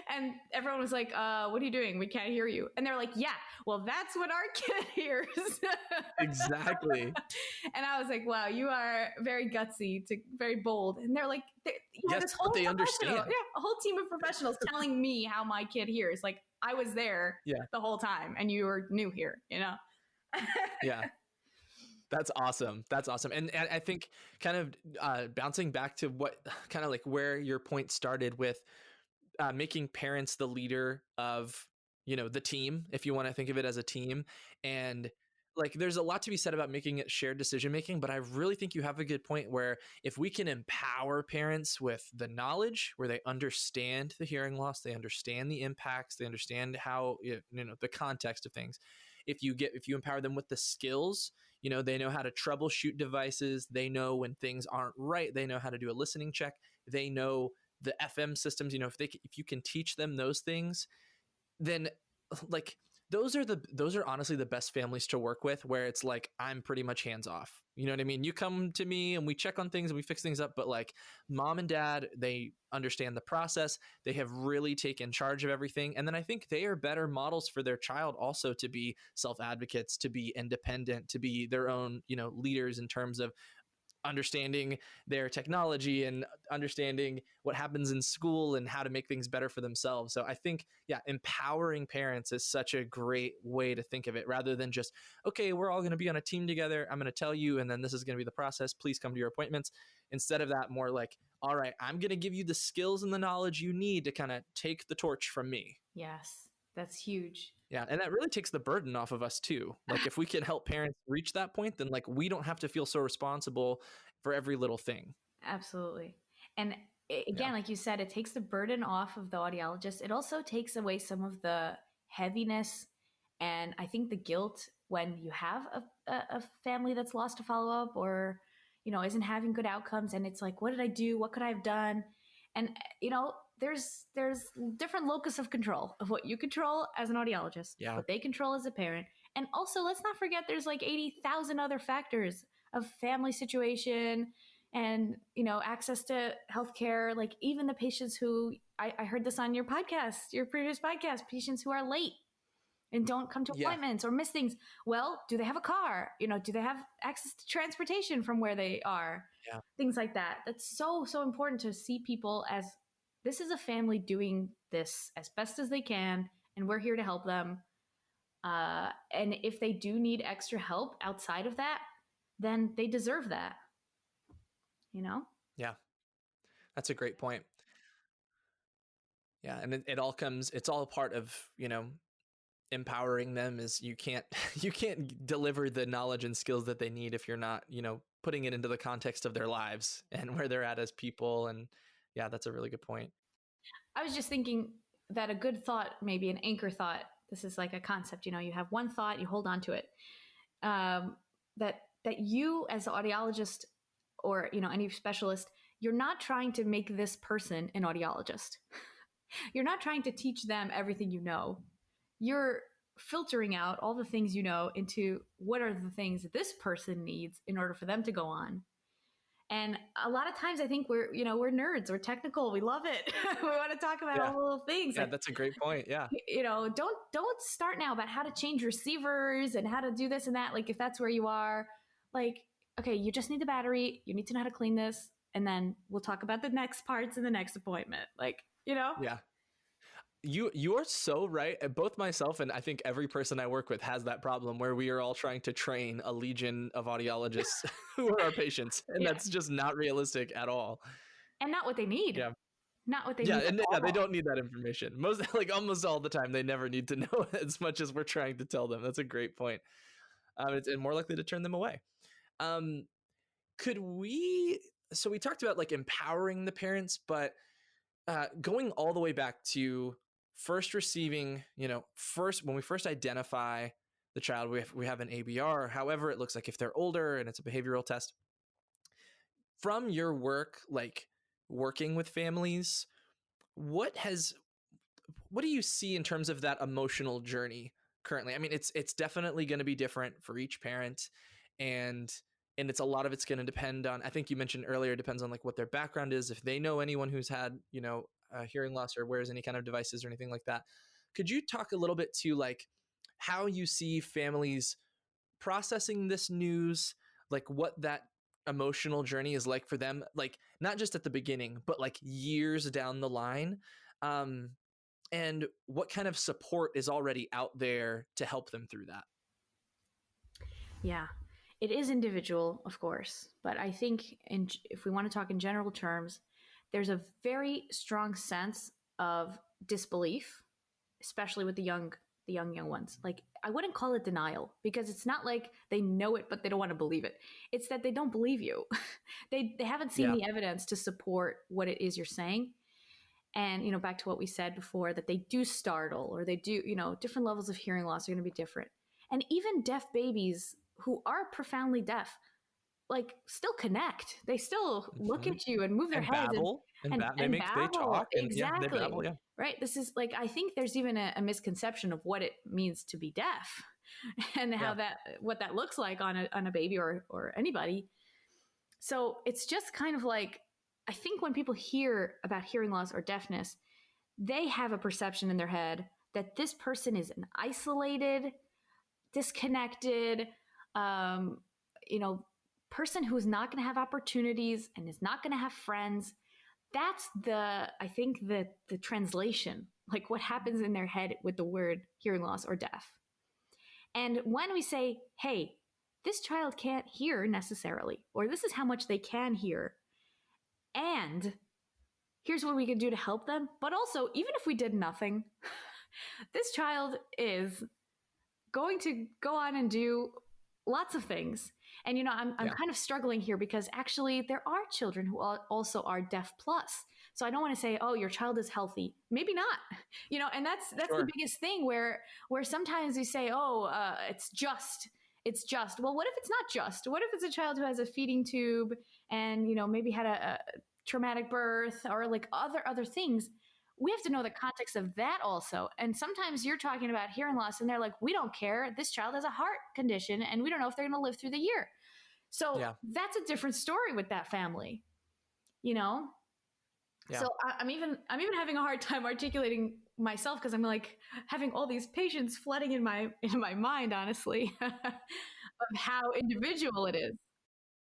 And everyone was like, what are you doing? We can't hear you. And they're like, yeah, well, that's what our kid hears. Exactly. And I was like, wow, you are very gutsy, very bold. And they're like, this whole they understand. A whole team of professionals telling me how my kid hears. Like, I was there the whole time and you were new here, Yeah. That's awesome. And I think kind of bouncing back to what kind of like where your point started with making parents the leader of, the team, if you want to think of it as a team. And like, there's a lot to be said about making it shared decision-making, but I really think you have a good point where if we can empower parents with the knowledge, where they understand the hearing loss, they understand the impacts, they understand how, the context of things. If you empower them with the skills, they know how to troubleshoot devices. They know when things aren't right. They know how to do a listening check. They know the FM systems. If you can teach them those things, then like those are honestly the best families to work with, where it's like, I'm pretty much hands off. You know what I mean? You come to me and we check on things and we fix things up, but like mom and dad, they understand the process. They have really taken charge of everything. And then I think they are better models for their child also to be self-advocates, to be independent, to be their own, leaders in terms of understanding their technology and understanding what happens in school and how to make things better for themselves. So I think, yeah, empowering parents is such a great way to think of it, rather than just, okay, we're all going to be on a team together. I'm going to tell you, and then this is going to be the process. Please come to your appointments. Instead of that, more like, all right, I'm going to give you the skills and the knowledge you need to kind of take the torch from me. Yes, that's huge. Yeah. And that really takes the burden off of us too. Like if we can help parents reach that point, then like we don't have to feel so responsible for every little thing. Absolutely. And again, Yeah. like you said, it takes the burden off of the audiologist. It also takes away some of the heaviness and I think the guilt when you have a family that's lost a follow-up or, isn't having good outcomes. And it's like, what did I do? What could I have done? And, there's different locus of control of what you control as an audiologist, Yeah. what they control as a parent. And also, let's not forget there's like 80,000 other factors of family situation and, access to healthcare. Like even the patients who I heard this on your podcast, your previous podcast, patients who are late and don't come to appointments or miss things. Well, do they have a car? Do they have access to transportation from where they are? Yeah. Things like that. That's so, so important to see people as this is a family doing this as best as they can, and we're here to help them. And if they do need extra help outside of that, then they deserve that. Yeah. That's a great point. Yeah. And it all comes, it's all part of, empowering them. Is you can't deliver the knowledge and skills that they need if you're not, putting it into the context of their lives and where they're at as people. And yeah, that's a really good point. I was just thinking that a good thought, maybe an anchor thought, this is like a concept, you have one thought, you hold on to it. That you as an audiologist or, any specialist, you're not trying to make this person an audiologist. You're not trying to teach them everything you know. You're filtering out all the things you know into what are the things that this person needs in order for them to go on. And a lot of times I think we're nerds, we're technical. We love it. We want to talk about all the little things. Yeah, like, that's a great point. Yeah. Don't start now about how to change receivers and how to do this and that. Like if that's where you are, like, okay, you just need the battery. You need to know how to clean this. And then we'll talk about the next parts in the next appointment. Like, Yeah. You are so right. Both myself and I think every person I work with has that problem where we are all trying to train a legion of audiologists who are our patients. And that's just not realistic at all. And not what they need. Yeah. Not what they need. And they don't need that information. Almost all the time, they never need to know as much as we're trying to tell them. That's a great point. It's more likely to turn them away. So we talked about like empowering the parents, but going all the way back to first receiving, when we first identify the child, we have an ABR, however it looks like if they're older and it's a behavioral test. From your work, like working with families, what do you see in terms of that emotional journey currently? I mean, it's definitely going to be different for each parent, and it's a lot of it's going to depend on, I think you mentioned earlier, it depends on like what their background is, if they know anyone who's had, hearing loss or wears any kind of devices or anything like that. Could you talk a little bit to like how you see families processing this news, like what that emotional journey is like for them, like not just at the beginning, but like years down the line, and what kind of support is already out there to help them through that? Yeah, it is individual, of course, but I think if we want to talk in general terms, there's a very strong sense of disbelief, especially with the young ones. Like I wouldn't call it denial because it's not like they know it, but they don't want to believe it. It's that they don't believe you. They haven't seen the evidence to support what it is you're saying. And, back to what we said before, that they do startle or they do, different levels of hearing loss are going to be different. And even deaf babies who are profoundly deaf, like still connect. They still look at you and move their heads babble, and babble. they talk. And, exactly. They babble, Right. This is like, I think there's even a misconception of what it means to be deaf and how what that looks like on a baby or anybody. So it's just kind of like, I think when people hear about hearing loss or deafness, they have a perception in their head that this person is an isolated, disconnected, person who's not going to have opportunities and is not going to have friends, that's I think the translation, like what happens in their head with the word hearing loss or deaf. And when we say, hey, this child can't hear necessarily, or this is how much they can hear, and here's what we can do to help them. But also, even if we did nothing, this child is going to go on and do lots of things. And, I'm kind of struggling here because actually there are children who also are deaf plus. So I don't want to say, oh, your child is healthy. Maybe not, and that's Sure. the biggest thing where sometimes we say, oh, it's just. Well, what if it's not just? What if it's a child who has a feeding tube and, maybe had a traumatic birth or like other things? We have to know the context of that also. And sometimes you're talking about hearing loss and they're like, we don't care. This child has a heart condition and we don't know if they're going to live through the year. So that's a different story with that family, Yeah. So I'm even having a hard time articulating myself because I'm like having all these patients flooding in my mind, honestly, of how individual it is.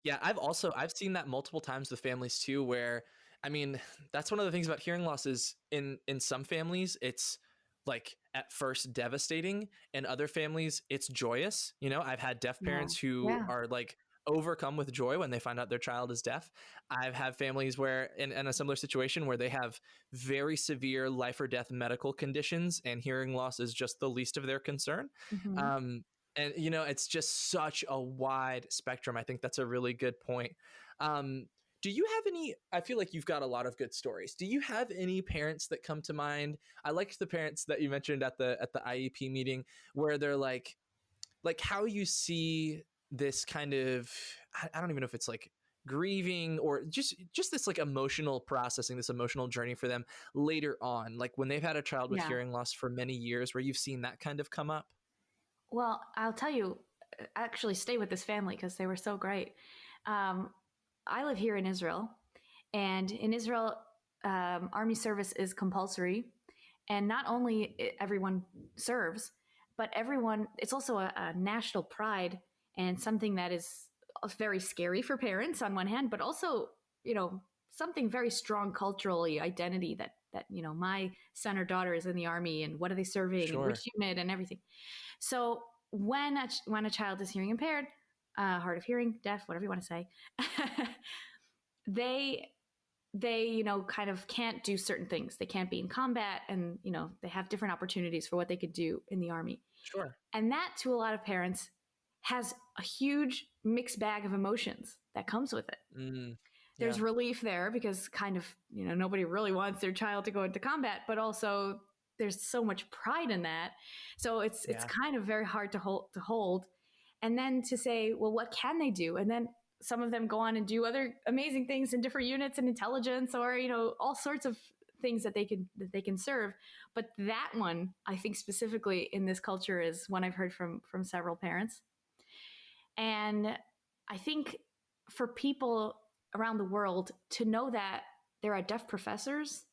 Yeah, I've seen that multiple times with families too, where I mean, that's one of the things about hearing loss is in some families it's like at first devastating, and other families it's joyous. I've had deaf parents who are like overcome with joy when they find out their child is deaf. I've had families where in a similar situation where they have very severe life or death medical conditions and hearing loss is just the least of their concern. Mm-hmm. And it's just such a wide spectrum. I think that's a really good point. Do you have any, I feel like you've got a lot of good stories. Do you have any parents that come to mind? I liked the parents that you mentioned at the IEP meeting where they're like how you see this kind of, I don't even know if it's like grieving or just this like emotional processing, this emotional journey for them later on, like when they've had a child with hearing loss for many years, where you've seen that kind of come up. Well, I'll tell you, actually stay with this family because they were so great. I live here in Israel, and in Israel, army service is compulsory, and not only everyone serves, but everyone, it's also a national pride and something that is very scary for parents on one hand, but also, something very strong culturally identity that, my son or daughter is in the army and what are they serving and which unit and everything. So when a child is hearing impaired, hard of hearing, deaf, whatever you want to say, they kind of can't do certain things. They can't be in combat, and they have different opportunities for what they could do in the army. Sure. And that, to a lot of parents, has a huge mixed bag of emotions that comes with it. There's relief there because kind of, nobody really wants their child to go into combat, but also there's so much pride in that. So it's kind of very hard to hold. And then to say, well, what can they do? And then some of them go on and do other amazing things in different units and intelligence, or, all sorts of things that they can serve. But that one, I think specifically in this culture, is one I've heard from several parents. And I think for people around the world to know that there are deaf professors,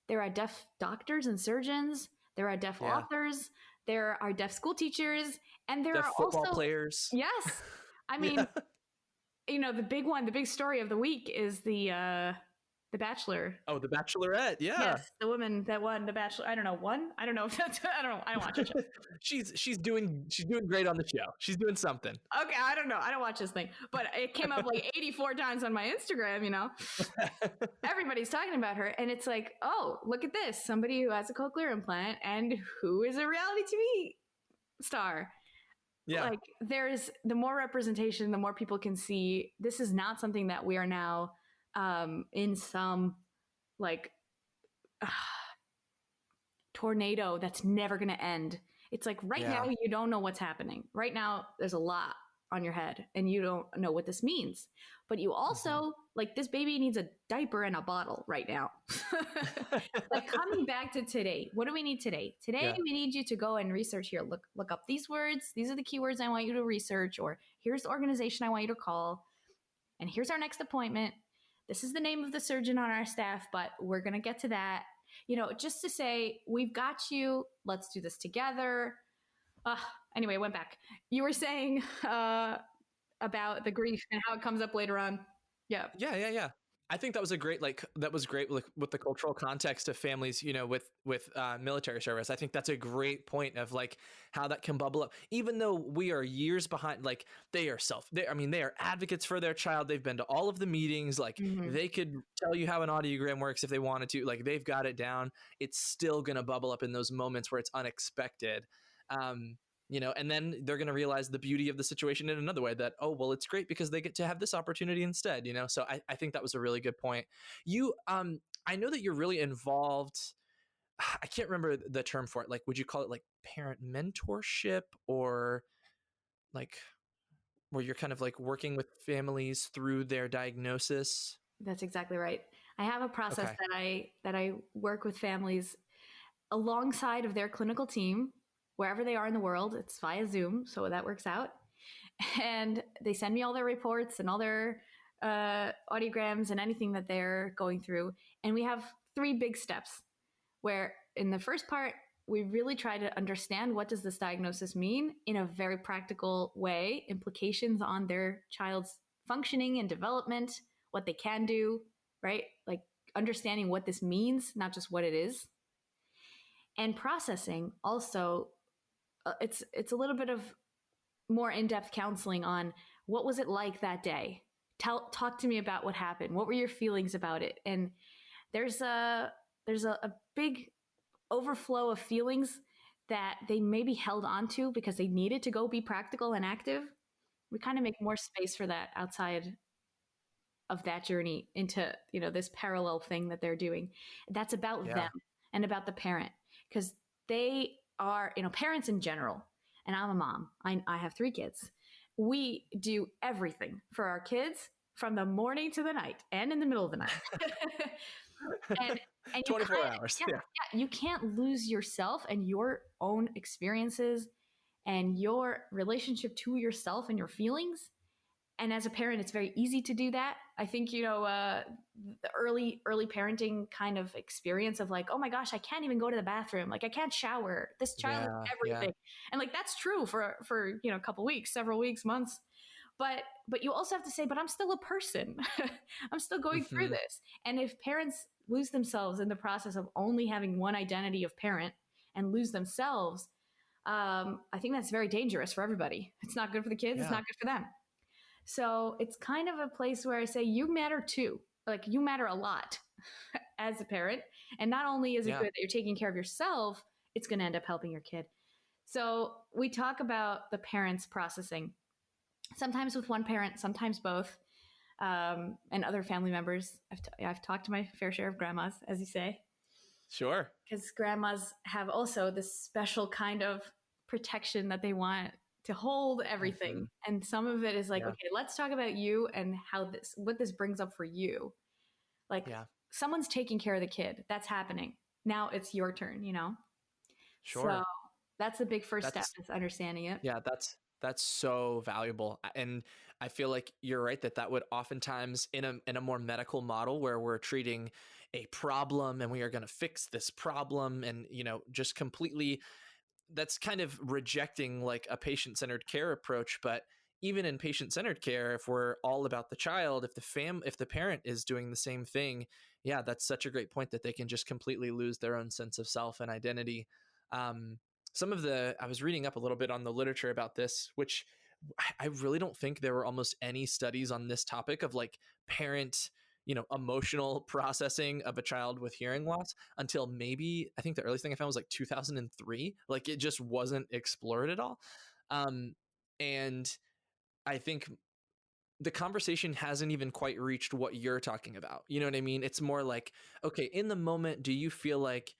there are deaf doctors and surgeons, there are deaf authors, there are deaf school teachers, and there deaf are football also players. Yes. I mean, the big story of the week is the Bachelor. Oh, the Bachelorette. Yeah. Yes, the woman that won the Bachelor. I don't know, won. I don't know if that's. I don't know. I don't watch it. she's doing great on the show. She's doing something. Okay, I don't know. I don't watch this thing, but it came up like 84 times on my Instagram. Everybody's talking about her, and it's like, oh, look at this! Somebody who has a cochlear implant and who is a reality TV star. Yeah. Like, there's the more representation, the more people can see. This is not something that we are now in some like tornado that's never going to end. It's like right now you don't know what's happening. Right now there's a lot on your head and you don't know what this means. But you also like, this baby needs a diaper and a bottle right now. Like, coming back to today, what do we need today? Today we need you to go and research here. Look up these words. These are the keywords I want you to research, or here's the organization I want you to call. And here's our next appointment. This is the name of the surgeon on our staff, but we're going to get to that. Just to say, we've got you. Let's do this together. Anyway, I went back. You were saying about the grief and how it comes up later on. Yeah. Yeah. I think that was great like with the cultural context of families, with military service. I think that's a great point of like how that can bubble up, even though we are years behind. Like they are advocates for their child. They've been to all of the meetings. Like Mm-hmm. they could tell you how an audiogram works if they wanted to. Like they've got it down. It's still going to bubble up in those moments where it's unexpected. Um, and then they're going to realize the beauty of the situation in another way, that, oh, well, it's great because they get to have this opportunity instead, So I think that was a really good point. I know that you're really involved. I can't remember the term for it. Like, would you call it like parent mentorship, or like where you're kind of like working with families through their diagnosis? That's exactly right. I have a process Okay. that I work with families alongside of their clinical team, wherever they are in the world. It's via Zoom, so that works out. And they send me all their reports and all their audiograms and anything that they're going through. And we have 3 big steps where in the first part, we really try to understand what does this diagnosis mean in a very practical way, implications on their child's functioning and development, what they can do, right? Like understanding what this means, not just what it is. And processing also, it's a little bit of more in-depth counseling on what was it like that day. Talk to me about what happened. What were your feelings about it? And there's a big overflow of feelings that they maybe held onto because they needed to go be practical and active. We kind of make more space for that outside of that journey into, this parallel thing that they're doing. That's about Yeah. them and about the parent, because they are, parents in general. And I'm a mom. I have 3 kids. We do everything for our kids from the morning to the night and in the middle of the night. and and you 24 hours. Yeah. you can't lose yourself and your own experiences and your relationship to yourself and your feelings. And as a parent, it's very easy to do that. I think, the early parenting kind of experience of like, oh my gosh, I can't even go to the bathroom. Like I can't shower. This child is everything. And like, that's true for, a couple weeks, several weeks, months. But you also have to say, but I'm still a person. I'm still going through this. And if parents lose themselves in the process of only having one identity of parent and lose themselves, I think that's very dangerous for everybody. It's not good for the kids. It's not good for them. So it's kind of a place where I say, you matter too. Like you matter a lot as a parent. And not only is it good that you're taking care of yourself, it's going to end up helping your kid. So we talk about the parents processing, sometimes with one parent, sometimes both, and other family members. I've talked to my fair share of grandmas, as you say. Sure. Because grandmas have also this special kind of protection that they want to hold everything. And some of it is like, okay, let's talk about you and what this brings up for you. Like someone's taking care of the kid. That's happening. Now it's your turn, Sure. So that's the big first step, is understanding it. Yeah, that's so valuable. And I feel like you're right that would oftentimes in a more medical model where we're treating a problem and we are going to fix this problem, and just completely, that's kind of rejecting like a patient-centered care approach. But even in patient-centered care, if we're all about the child, if the parent is doing the same thing, that's such a great point, that they can just completely lose their own sense of self and identity. I was reading up a little bit on the literature about this, which I really don't think there were almost any studies on this topic of like parent, emotional processing of a child with hearing loss until maybe, I think the earliest thing I found was like 2003. Like it just wasn't explored at all. And I think the conversation hasn't even quite reached what you're talking about. You know what I mean? It's more like, okay, in the moment, do you feel like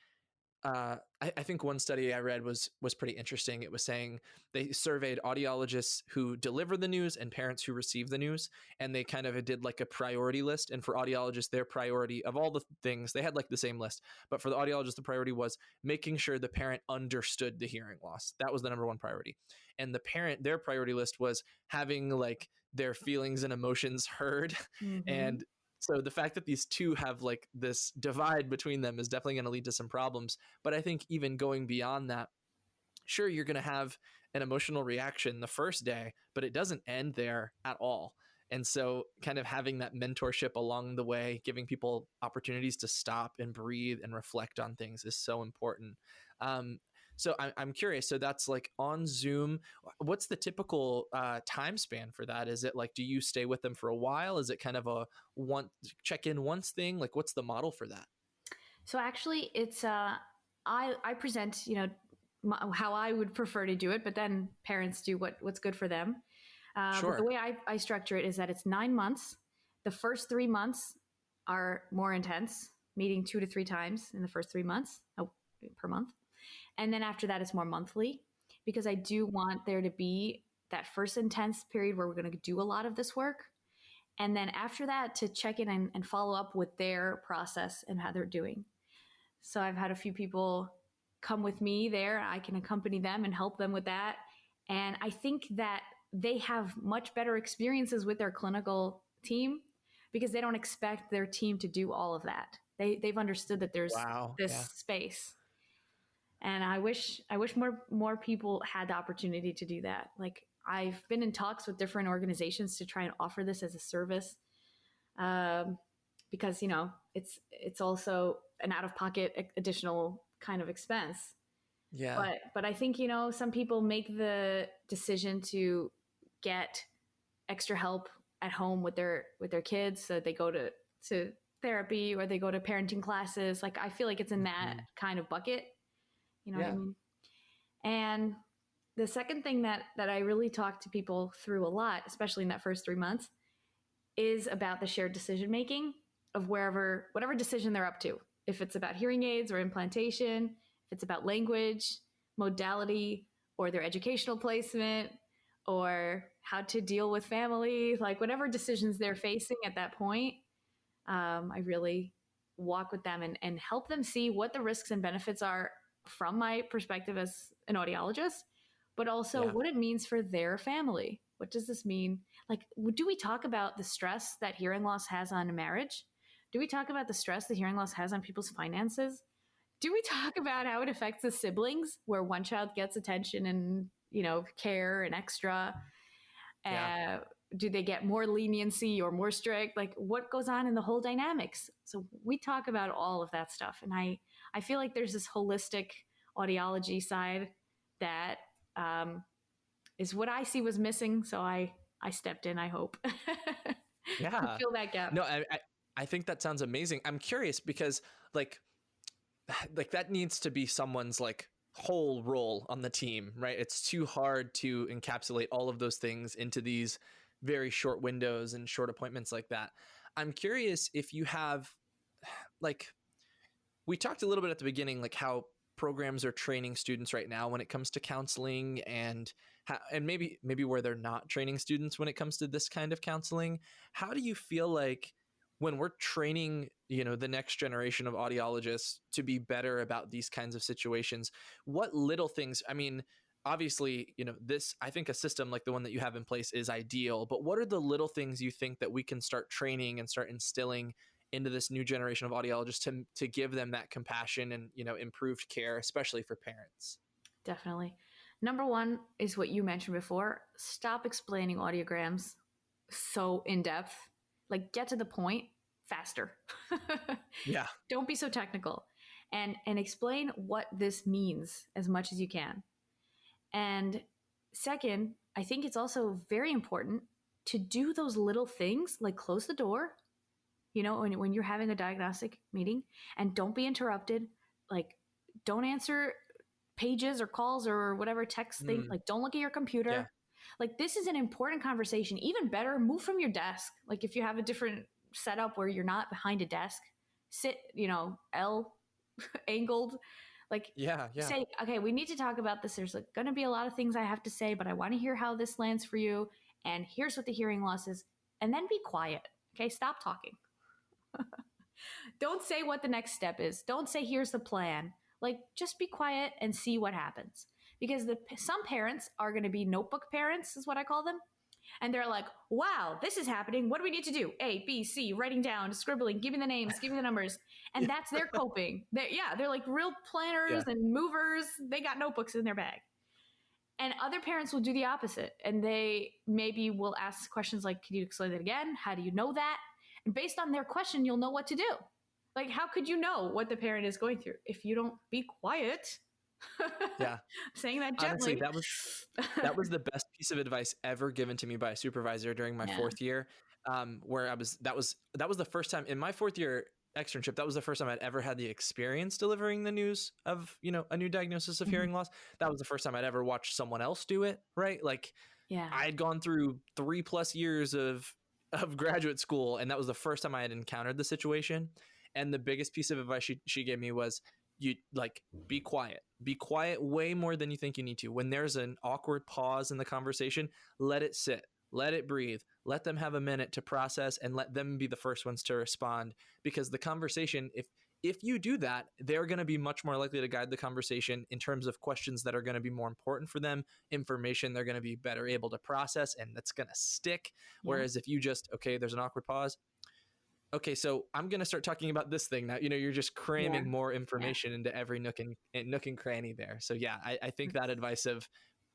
I think one study I read was pretty interesting. It was saying they surveyed audiologists who deliver the news and parents who receive the news, and they kind of did like a priority list. And for audiologists, their priority of all the things, they had like the same list, but for the audiologist, the priority was making sure the parent understood the hearing loss. That was the number one priority. And their priority list was having like their feelings and emotions heard. And so the fact that these two have like this divide between them is definitely going to lead to some problems. But I think even going beyond that, sure, you're going to have an emotional reaction the first day, but it doesn't end there at all. And so kind of having that mentorship along the way, giving people opportunities to stop and breathe and reflect on things is so important. So I'm curious. So that's like on Zoom. What's the typical time span for that? Is it like, do you stay with them for a while? Is it kind of a one check in once thing? Like, what's the model for that? So actually, it's I present, how I would prefer to do it, but then parents do what's good for them. But the Sure. way I structure it is that it's 9 months. The first 3 months are more intense, meeting 2 to 3 times in the first 3 months per month. And then after that, it's more monthly because I do want there to be that first intense period where we're going to do a lot of this work. And then after that, to check in and follow up with their process and how they're doing. So I've had a few people come with me there. I can accompany them and help them with that. And I think that they have much better experiences with their clinical team because they don't expect their team to do all of that. They've understood that there's Wow. this Yeah. space. And I wish more people had the opportunity to do that. Like I've been in talks with different organizations to try and offer this as a service, because it's also an out of pocket additional kind of expense. Yeah. But I think some people make the decision to get extra help at home with their kids, so they go to therapy or they go to parenting classes. Like I feel like it's in that Mhm. kind of bucket. You know what I Yeah. mean? And the second thing that I really talk to people through a lot, especially in that first 3 months, is about the shared decision making of whatever decision they're up to. If it's about hearing aids or implantation, if it's about language, modality, or their educational placement, or how to deal with family, like whatever decisions they're facing at that point, I really walk with them and help them see what the risks and benefits are from my perspective as an audiologist, but also Yeah. what it means for their family. What does this mean? Like, do we talk about the stress that hearing loss has on a marriage? Do we talk about the stress that hearing loss has on people's finances? Do we talk about how it affects the siblings, where one child gets attention and care and extra? Yeah. Uh, do they get more leniency or more strict? Like what goes on in the whole dynamics? So we talk about all of that stuff. And I feel like there's this holistic audiology side that is what I see was missing. So I stepped in, I hope. To Yeah. fill that gap. No, I think that sounds amazing. I'm curious because like that needs to be someone's like whole role on the team, right? It's too hard to encapsulate all of those things into these very short windows and short appointments like that. I'm curious if you have like we talked a little bit at the beginning, like how programs are training students right now when it comes to counseling and and maybe where they're not training students when it comes to this kind of counseling. How do you feel like when we're training, the next generation of audiologists to be better about these kinds of situations, what little things, I mean, obviously, this, I think a system like the one that you have in place is ideal, but what are the little things you think that we can start training and start instilling into this new generation of audiologists to give them that compassion and improved care, especially for parents? Definitely. Number one is what you mentioned before. Stop explaining audiograms so in depth. Like get to the point faster. Yeah. Don't be so technical, and explain what this means as much as you can. And second, I think it's also very important to do those little things like close the door, when you're having a diagnostic meeting, and don't be interrupted. Like don't answer pages or calls or whatever text thing. Mm, Like don't look at your yeah. computer. Like this is an important conversation. Even better, move from your desk. Like if you have a different setup where you're not behind a desk, sit, L angled. Like Yeah. Yeah. say, okay, we need to talk about this. There's like going to be a lot of things I have to say, but I want to hear how this lands for you. And here's what the hearing loss is. And then be quiet. Okay, stop talking. Don't say what the next step is. Don't say here's the plan. Like just be quiet and see what happens. Because some parents are going to be notebook parents, is what I call them. And they're like, wow, this is happening. What do we need to do? A, B, C, writing down, scribbling, give me the names, give me the numbers. And that's their coping. They're like real planners Yeah. and movers. They got notebooks in their bag. And other parents will do the opposite. And they maybe will ask questions like, can you explain that again? How do you know that? And based on their question, you'll know what to do. Like, how could you know what the parent is going through if you don't be quiet? Yeah. Saying that Honestly, gently. that was the best piece of advice ever given to me by a supervisor during my fourth year. Where that was the first time in my fourth year externship. That was the first time I'd ever had the experience delivering the news of, a new diagnosis of hearing loss. That was the first time I'd ever watched someone else do it. Right. Like, I had gone through 3+ years of graduate school, and that was the first time I had encountered the situation. And the biggest piece of advice she gave me was, you be quiet way more than you think you need to. When there's an awkward pause in the conversation, let it sit, let it breathe, let them have a minute to process, and let them be the first ones to respond. Because the conversation, if you do that, they're going to be much more likely to guide the conversation in terms of questions that are going to be more important for them, information they're going to be better able to process, and that's going to stick. Whereas if you just, okay, there's an awkward pause, okay, so I'm going to start talking about this thing now. You're just cramming more information into every nook and cranny there. So yeah, I think that advice of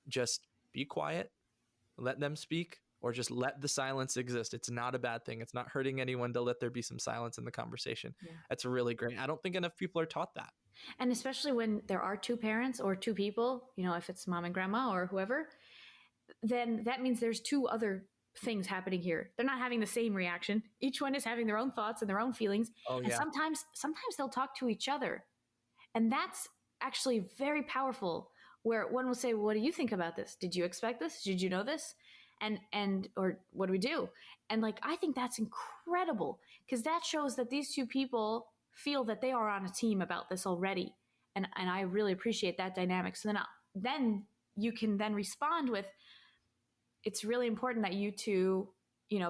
just be quiet, let them speak, or just let the silence exist. It's not a bad thing. It's not hurting anyone to let there be some silence in the conversation. That's really great. I don't think enough people are taught that. And especially when there are two parents or two people, if it's mom and grandma or whoever, then that means there's two other things happening here. They're not having the same reaction. Each one is having their own thoughts and their own feelings. And sometimes they'll talk to each other. And that's actually very powerful, where one will say, well, what do you think about this? Did you expect this? Did you know this? And or what do we do? And I think that's incredible, because that shows that these two people feel that they are on a team about this already. And I really appreciate that dynamic. So then you can then respond with, it's really important that you two,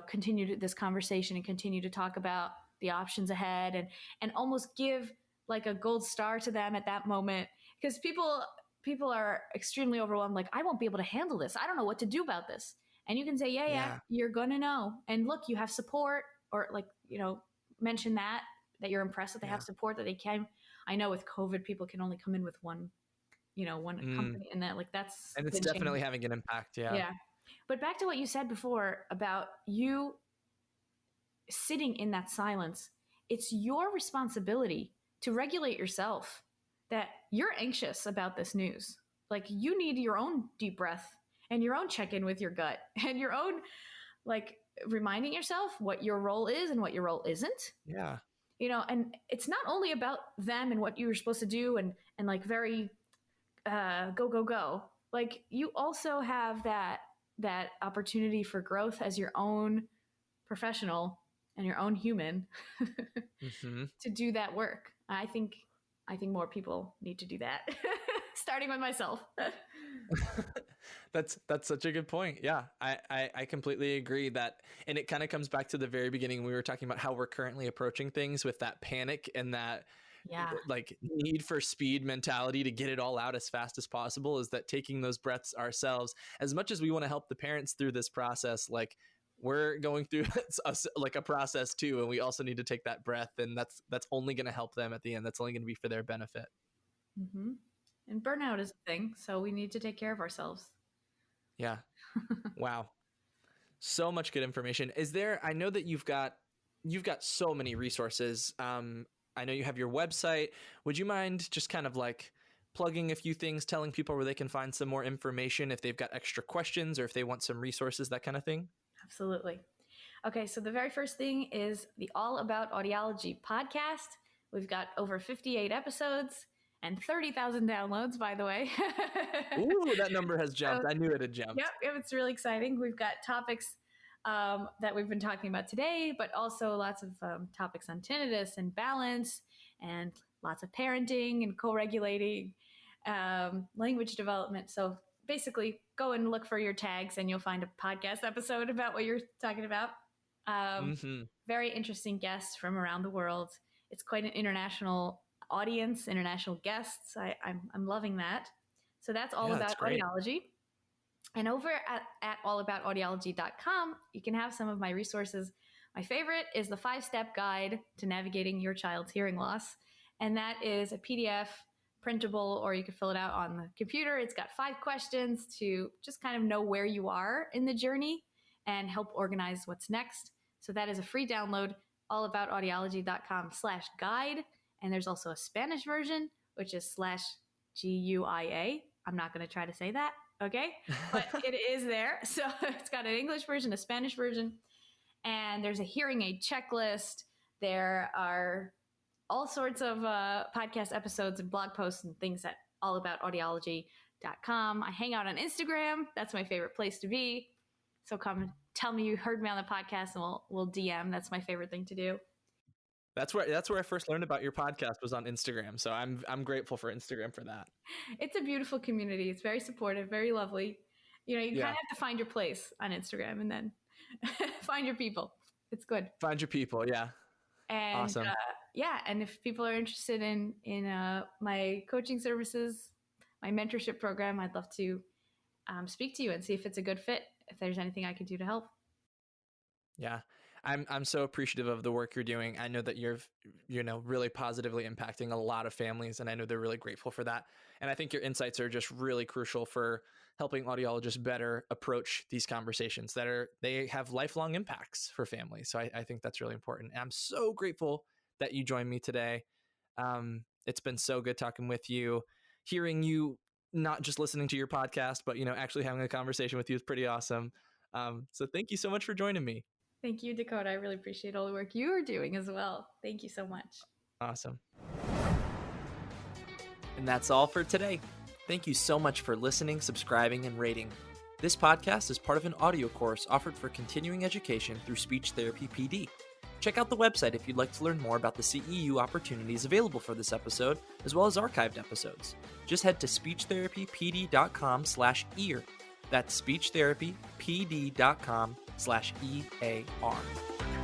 continue this conversation and continue to talk about the options ahead, and almost give a gold star to them at that moment. Because people are extremely overwhelmed. Like, I won't be able to handle this. I don't know what to do about this. And you can say, yeah, you're going to know. And look, you have support, or mention that you're impressed that they have support, that they can. I know with COVID, people can only come in with one company, and that's. And it's definitely having an impact. Yeah. But back to what you said before about you sitting in that silence, it's your responsibility to regulate yourself, that you're anxious about this news. You need your own deep breath and your own check-in with your gut, and your own, reminding yourself what your role is and what your role isn't. Yeah. And it's not only about them and what you were supposed to do and very go. You also have that opportunity for growth as your own professional and your own human to do that work. I think more people need to do that, starting with myself. That's such a good point. Yeah, I completely agree that. And it kind of comes back to the very beginning. We were talking about how we're currently approaching things with that panic and that need for speed mentality to get it all out as fast as possible, is that taking those breaths ourselves, as much as we want to help the parents through this process, we're going through a process too. And we also need to take that breath, and that's only going to help them at the end. That's only going to be for their benefit. Mm-hmm. And burnout is a thing. So we need to take care of ourselves. Yeah. Wow. So much good information. I know that you've got so many resources. I know you have your website. Would you mind just kind of plugging a few things, telling people where they can find some more information if they've got extra questions or if they want some resources, that kind of thing? Absolutely. Okay, so the very first thing is the All About Audiology podcast. We've got over 58 episodes and 30,000 downloads, by the way. Ooh, that number has jumped. I knew it had jumped. Yep, it's really exciting. We've got topics that we've been talking about today, but also lots of topics on tinnitus and balance, and lots of parenting and co-regulating, language development. So basically, go and look for your tags and you'll find a podcast episode about what you're talking about. Very interesting guests from around the world. It's quite an international audience, international guests. I'm loving that. So that's all about audiology. And over at allaboutaudiology.com, you can have some of my resources. My favorite is the 5-step guide to navigating your child's hearing loss. And that is a PDF printable, or you can fill it out on the computer. It's got 5 questions to just kind of know where you are in the journey and help organize what's next. So that is a free download, allaboutaudiology.com/guide. And there's also a Spanish version, which is /GUIA. I'm not going to try to say that, okay? But it is there. So it's got an English version, a Spanish version, and there's a hearing aid checklist. There are all sorts of podcast episodes and blog posts and things at allaboutaudiology.com. I hang out on Instagram. That's my favorite place to be. So come tell me you heard me on the podcast, and we'll DM. That's my favorite thing to do. That's where I first learned about your podcast, was on Instagram. So I'm grateful for Instagram for that. It's a beautiful community. It's very supportive, very lovely. You kind of have to find your place on Instagram and then find your people. It's good. Find your people. Yeah. And awesome. And if people are interested in my coaching services, my mentorship program, I'd love to speak to you and see if it's a good fit, if there's anything I can do to help. Yeah. I'm so appreciative of the work you're doing. I know that you're really positively impacting a lot of families, and I know they're really grateful for that. And I think your insights are just really crucial for helping audiologists better approach these conversations they have lifelong impacts for families. So I think that's really important. And I'm so grateful that you joined me today. It's been so good talking with you, hearing you, not just listening to your podcast, but actually having a conversation with you is pretty awesome. So thank you so much for joining me. Thank you, Dakota. I really appreciate all the work you are doing as well. Thank you so much. Awesome. And that's all for today. Thank you so much for listening, subscribing, and rating. This podcast is part of an audio course offered for continuing education through Speech Therapy PD. Check out the website if you'd like to learn more about the CEU opportunities available for this episode, as well as archived episodes. Just head to speechtherapypd.com/ear. That's speechtherapypd.com/EAR.